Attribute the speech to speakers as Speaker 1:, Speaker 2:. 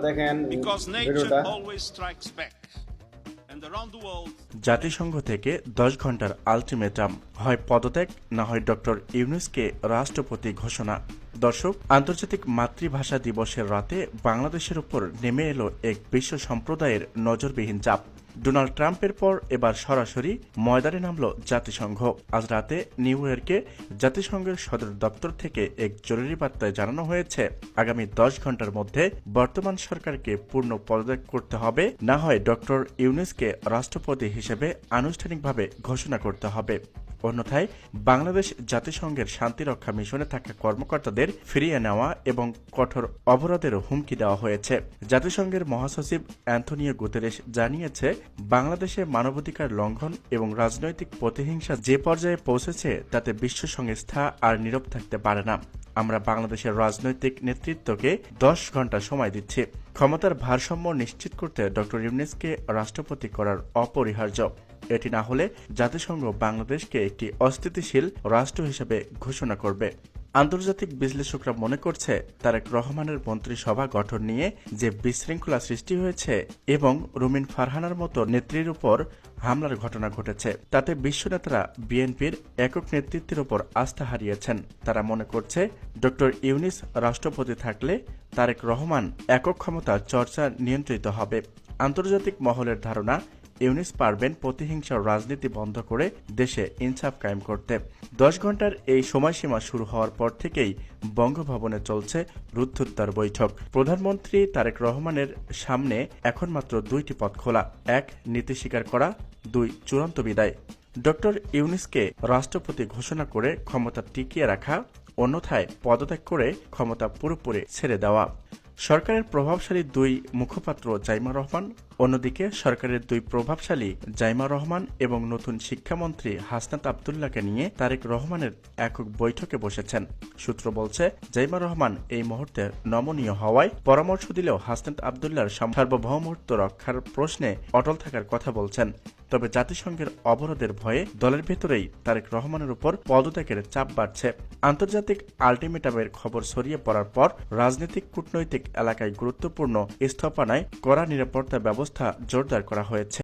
Speaker 1: দেখেন
Speaker 2: Because nature
Speaker 1: ভিডিওটা।
Speaker 2: always strikes back. And around the world,
Speaker 3: জাতিসংঘ থেকে 10 ঘন্টার আলটিমেটাম, হয় পদত্যাগ না হয় ডক্টর ইউনূসকে রাষ্ট্রপতি ঘোষণা। দর্শক, আন্তর্জাতিক মাতৃভাষা দিবসের রাতে বাংলাদেশের উপর নেমে এলো এক বিশ্ব সম্প্রদায়ের নজরবিহীন চাপ। ডোনাল্ড ট্রাম্পের পর এবার সরাসরি ময়দানে নামল জাতিসংঘ। আজ রাতে নিউ ইয়র্কে জাতিসংঘের সদর দপ্তর থেকে এক জরুরি বার্তায় জানানো হয়েছে, আগামী 10 ঘন্টার মধ্যে বর্তমান সরকারকে পূর্ণ পদত্যাগ করতে হবে, না হয় ডক্টর ইউনূসকে রাষ্ট্রপতি হিসেবে আনুষ্ঠানিকভাবে ঘোষণা করতে হবে। অন্যথায় বাংলাদেশ জাতিসংঘের শান্তিরক্ষা মিশনে থাকা কর্মকর্তাদের ফিরিয়ে নেওয়া এবং কঠোর অবরোধেরও হুমকি দেওয়া হয়েছে। জাতিসংঘের মহাসচিব অ্যান্থনিও গুতেরেস জানিয়েছে, বাংলাদেশে মানবাধিকার লঙ্ঘন এবং রাজনৈতিক প্রতিহিংসা যে পর্যায়ে পৌঁছেছে তাতে বিশ্ব সংস্থা আর নীরব থাকতে পারে না। আমরা বাংলাদেশের রাজনৈতিক নেতৃত্বকে 10 ঘন্টা সময় দিচ্ছি। ক্ষমতার ভারসাম্য নিশ্চিত করতে ডক্টর ইউনূসকে রাষ্ট্রপতি করার অপরিহার্য। এটি না হলে জাতিসংঘ বাংলাদেশকে একটি অস্থিতিশীল রাষ্ট্র হিসেবে ঘোষণা করবে। আন্তর্জাতিক বিশ্লেষকরা মনে করছে, তারেক রহমানের মন্ত্রিসভা গঠন নিয়ে যে বিশৃঙ্খলা সৃষ্টি হয়েছে এবং রুমিন ফারহানার মতো নেত্রীর উপর হামলার ঘটনা ঘটেছে, তাতে বিশ্ব নেতারা বিএনপির একক নেতৃত্বের উপর আস্থা হারিয়েছেন। তারা মনে করছে, ডক্টর ইউনূস রাষ্ট্রপতি থাকলে তারেক রহমান একক ক্ষমতা চর্চা নিয়ন্ত্রিত হবে। আন্তর্জাতিক মহলের ধারণা, ইউনূস পারবেন প্রতিহিংসার রাজনীতি বন্ধ করে দেশে ইনসাফ কায়েম করতে। 10 ঘন্টার এই সময়সীমা শুরু হওয়ার পর থেকেই বঙ্গভবনে চলছে রুদ্ধদ্বার বৈঠক। প্রধানমন্ত্রী তারেক রহমানের সামনে এখন মাত্র 2টি পথ খোলা: 1, নীতি স্বীকার করা; 2, চূড়ান্ত বিদায়। ডক্টর ইউনূসকে রাষ্ট্রপতি ঘোষণা করে ক্ষমতা টিকিয়ে রাখা, অন্যথায় পদত্যাগ করে ক্ষমতা পুরোপুরি ছেড়ে দেওয়া। সরকারের প্রভাবশালী 2 মুখপাত্র জাইমা রহমান, অন্যদিকে সরকারের 2 প্রভাবশালী জাইমা রহমান এবং নতুন শিক্ষামন্ত্রী হাসনাত আবদুল্লাহকে নিয়ে তারেক রহমানের একক বৈঠকে বসেছেন। সূত্র বলছে, জাইমা রহমান এই মুহূর্তে নমনীয় হওয়ায় পরামর্শ দিলেও হাসনাত আবদুল্লাহর সার্বভৌমত্ব রক্ষার প্রশ্নে অটল থাকার কথা বলছেন। তবে জাতিসংঘের অবরোধের ভয়ে দলের ভেতরেই তারেক রহমানের উপর পদত্যাগের চাপ বাড়ছে। আন্তর্জাতিক আলটিমেটামের খবর ছড়িয়ে পড়ার পর রাজনৈতিক কূটনৈতিক এলাকায় গুরুত্বপূর্ণ স্থাপনায় কড়া নিরাপত্তা ব্যবস্থা জোরদার করা হয়েছে।